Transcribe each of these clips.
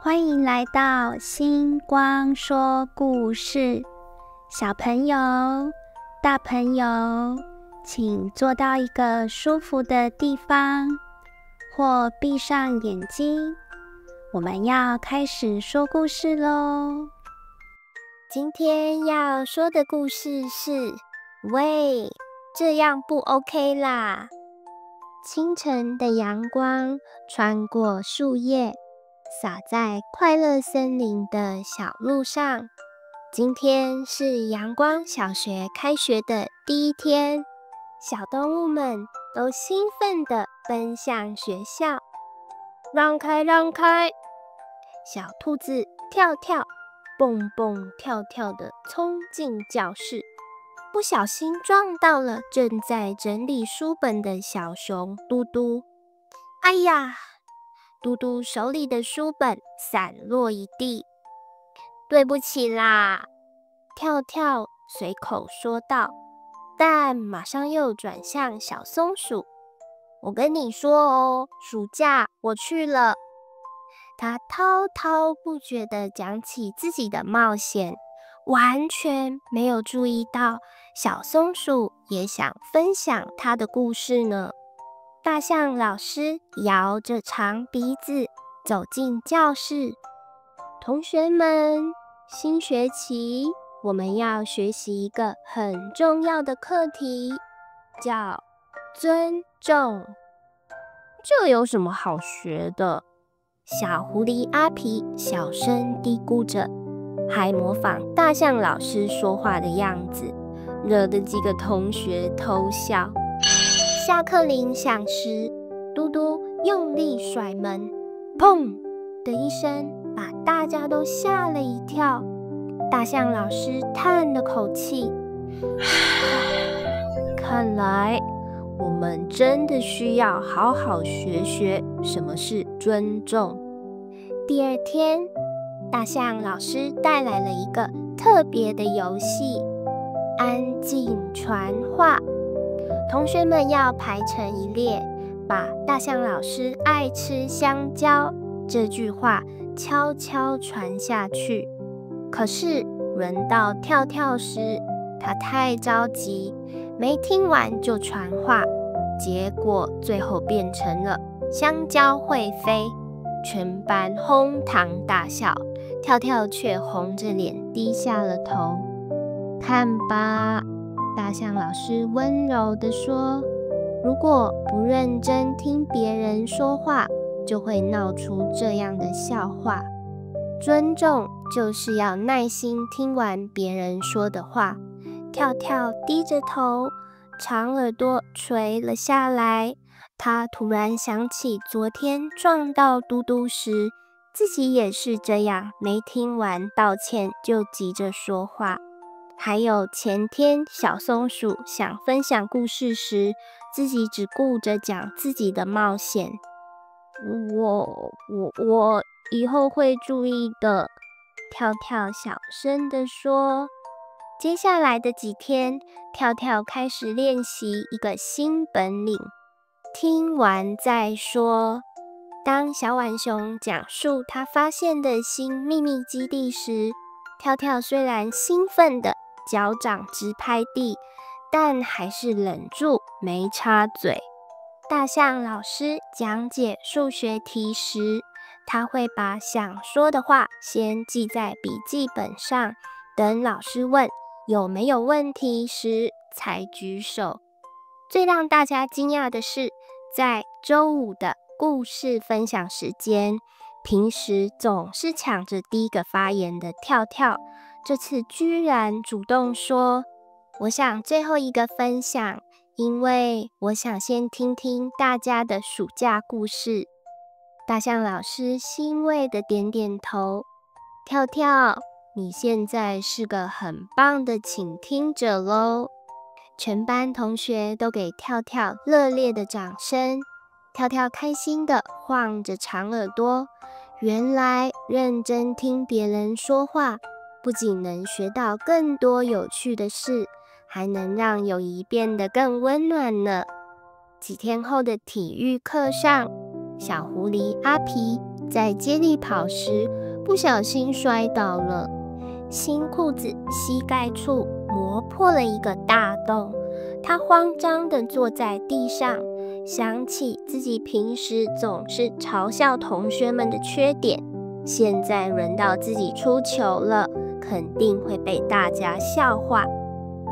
欢迎来到星光说故事。小朋友、大朋友，请坐到一个舒服的地方，或闭上眼睛。我们要开始说故事咯。今天要说的故事是：喂，这样不 OK 啦！清晨的阳光穿过树叶，洒在快乐森林的小路上。今天是阳光小学开学的第一天，小动物们都兴奋地奔向学校。让开，让开！小兔子跳跳蹦蹦跳跳地冲进教室，不小心撞到了正在整理书本的小熊嘟嘟。哎呀！嘟嘟手里的书本散落一地。对不起啦，跳跳随口说道，但马上又转向小松鼠。我跟你说哦，暑假我去了。他滔滔不绝地讲起自己的冒险，完全没有注意到小松鼠也想分享他的故事呢。大象老师摇着长鼻子走进教室。同学们，新学期我们要学习一个很重要的课题，叫尊重。这有什么好学的？小狐狸阿皮小声嘀咕着，还模仿大象老师说话的样子，惹得几个同学偷笑。下课铃响时，嘟嘟用力甩门，砰的一声，把大家都吓了一跳。大象老师叹了口气，看来我们真的需要好好学学什么是尊重。第二天，大象老师带来了一个特别的游戏——安静传话。同学们要排成一列，把大象老师爱吃香蕉这句话悄悄传下去。可是轮到跳跳时，他太着急，没听完就传话，结果最后变成了香蕉会飞，全班哄堂大笑，跳跳却红着脸低下了头。看吧，大象老师温柔地说，如果不认真听别人说话，就会闹出这样的笑话。尊重就是要耐心听完别人说的话。跳跳低着头，长耳朵垂了下来。他突然想起昨天撞到嘟嘟时，自己也是这样，没听完道歉就急着说话。还有前天小松鼠想分享故事时，自己只顾着讲自己的冒险。我以后会注意的，跳跳小声地说。接下来的几天，跳跳开始练习一个新本领，听完再说。当小浣熊讲述他发现的新秘密基地时，跳跳虽然兴奋的脚掌直拍地，但还是忍住没插嘴。大象老师讲解数学题时，他会把想说的话先记在笔记本上，等老师问有没有问题时才举手。最让大家惊讶的是，在周五的故事分享时间，平时总是抢着第一个发言的跳跳，这次居然主动说，我想最后一个分享，因为我想先听听大家的暑假故事。大象老师欣慰地点点头，跳跳，你现在是个很棒的倾听者咯。全班同学都给跳跳热烈的掌声。跳跳开心地晃着长耳朵，原来认真听别人说话，不仅能学到更多有趣的事，还能让友谊变得更温暖呢。几天后的体育课上，小狐狸阿皮在接力跑时不小心摔倒了，新裤子膝盖处磨破了一个大洞。他慌张地坐在地上，想起自己平时总是嘲笑同学们的缺点，现在轮到自己出糗了，肯定会被大家笑话。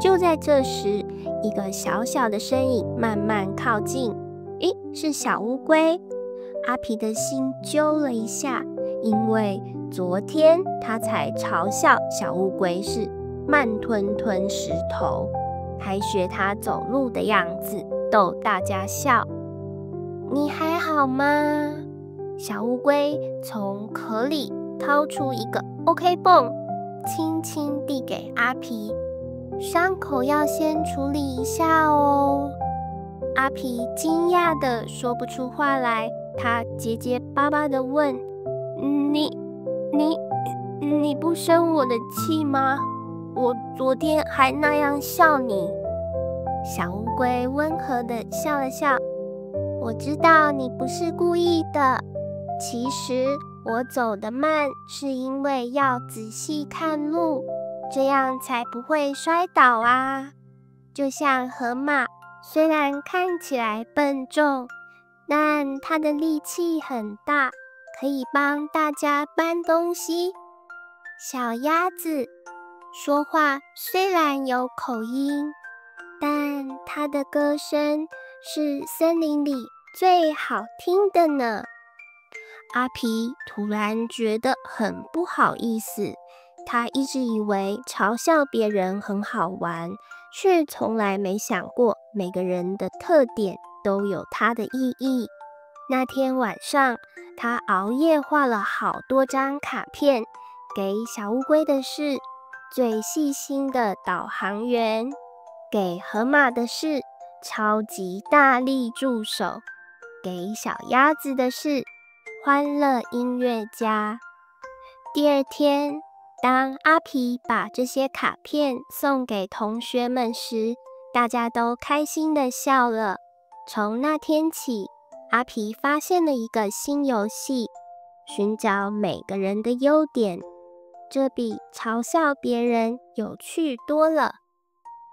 就在这时，一个小小的身影慢慢靠近。诶，是小乌龟。阿皮的心揪了一下，因为昨天他才嘲笑小乌龟是慢吞吞石头，还学他走路的样子逗大家笑。你还好吗？小乌龟从壳里掏出一个 OK 泵，轻轻递给阿皮。伤口要先处理一下哦。阿皮惊讶地说不出话来，他结结巴巴地问：你不生我的气吗？我昨天还那样笑你。小乌龟温和地笑了笑，我知道你不是故意的，其实我走得慢是因为要仔细看路，这样才不会摔倒啊。就像河马，虽然看起来笨重，但它的力气很大，可以帮大家搬东西。小鸭子说话虽然有口音，但它的歌声是森林里最好听的呢。阿皮突然觉得很不好意思，他一直以为嘲笑别人很好玩，却从来没想过每个人的特点都有它的意义。那天晚上，他熬夜画了好多张卡片，给小乌龟的是最细心的导航员，给河马的是超级大力助手，给小鸭子的是欢乐音乐家。第二天，当阿皮把这些卡片送给同学们时，大家都开心地笑了。从那天起，阿皮发现了一个新游戏，寻找每个人的优点，这比嘲笑别人有趣多了。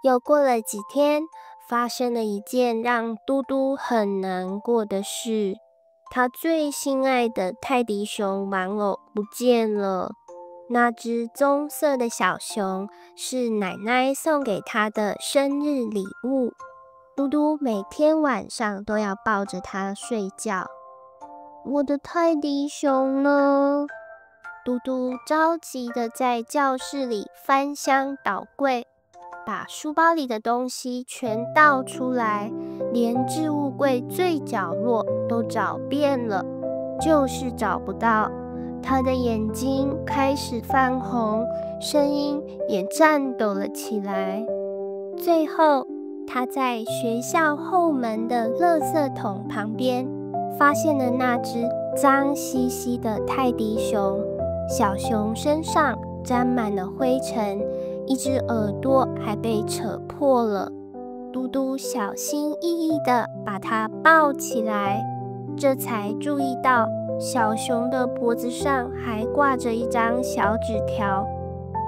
又过了几天，发生了一件让嘟嘟很难过的事，他最心爱的泰迪熊玩偶不见了。那只棕色的小熊是奶奶送给他的生日礼物，嘟嘟每天晚上都要抱着它睡觉。我的泰迪熊呢？嘟嘟着急地在教室里翻箱倒柜，把书包里的东西全倒出来，连置物柜最角落都找遍了，就是找不到。他的眼睛开始泛红，声音也颤抖了起来。最后，他在学校后门的垃圾桶旁边发现了那只脏兮兮的泰迪熊，小熊身上沾满了灰尘，一只耳朵还被扯破了。嘟嘟小心翼翼地把它抱起来，这才注意到小熊的脖子上还挂着一张小纸条，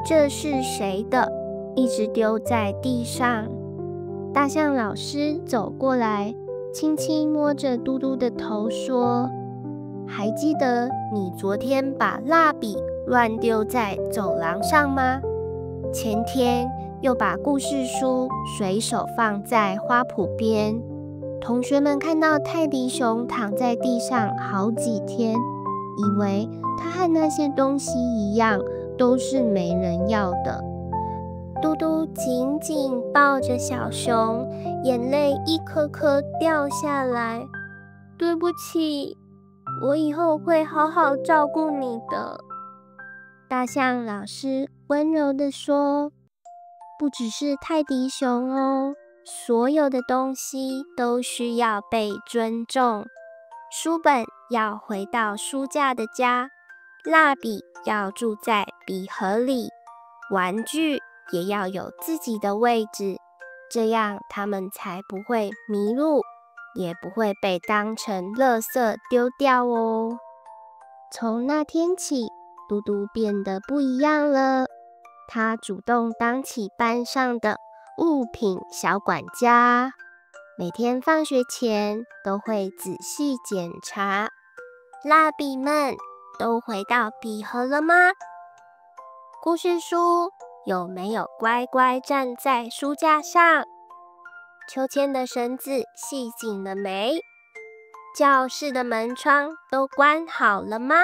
这是谁的？一直丢在地上。大象老师走过来，轻轻摸着嘟嘟的头说：还记得你昨天把蜡笔乱丢在走廊上吗？前天又把故事书随手放在花圃边。同学们看到泰迪熊躺在地上好几天，以为它和那些东西一样，都是没人要的。嘟嘟紧紧抱着小熊，眼泪一颗颗掉下来。对不起，我以后会好好照顾你的。大象老师温柔地说：不只是泰迪熊哦，所有的东西都需要被尊重。书本要回到书架的家，蜡笔要住在笔盒里，玩具也要有自己的位置，这样它们才不会迷路，也不会被当成垃圾丢掉哦。从那天起，嘟嘟变得不一样了。他主动当起班上的物品小管家，每天放学前都会仔细检查。蜡笔们都回到笔盒了吗？故事书有没有乖乖站在书架上？秋千的绳子系紧了没？教室的门窗都关好了吗？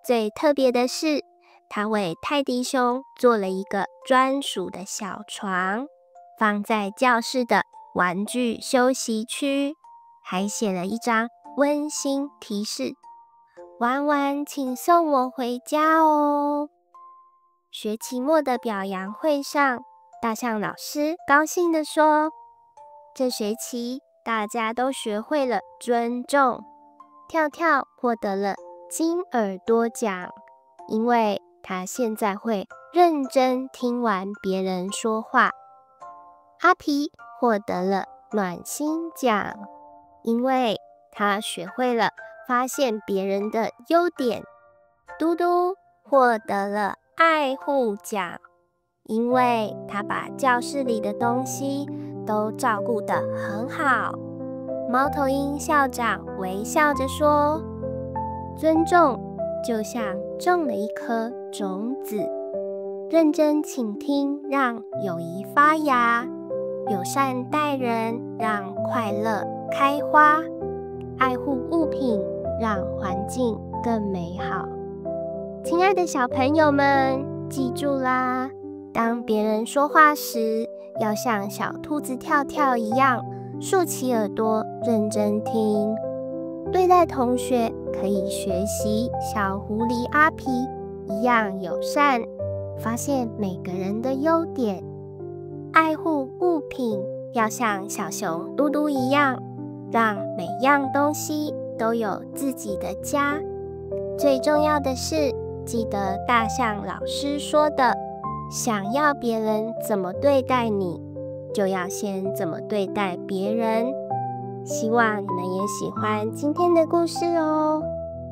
最特别的是，他为泰迪熊做了一个专属的小床，放在教室的玩具休息区，还写了一张温馨提示：玩完请送我回家哦。学期末的表扬会上，大象老师高兴地说，这学期大家都学会了尊重。跳跳获得了金耳朵奖，因为他现在会认真听完别人说话。阿皮获得了暖心奖，因为他学会了发现别人的优点。嘟嘟获得了爱护奖，因为他把教室里的东西都照顾得很好。猫头鹰校长微笑着说，尊重就像种了一颗种子，认真倾听让友谊发芽，友善待人让快乐开花，爱护物品让环境更美好。亲爱的小朋友们，记住啦，当别人说话时，要像小兔子跳跳一样竖起耳朵认真听。对待同学可以学习小狐狸阿皮一样友善，发现每个人的优点。爱护物品要像小熊嘟嘟一样，让每样东西都有自己的家。最重要的是，记得大象老师说的，想要别人怎么对待你，就要先怎么对待别人。希望你们也喜欢今天的故事哦。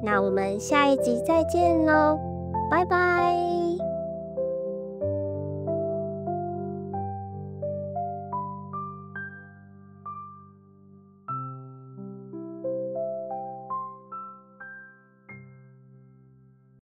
那我们下一集再见喽，拜拜。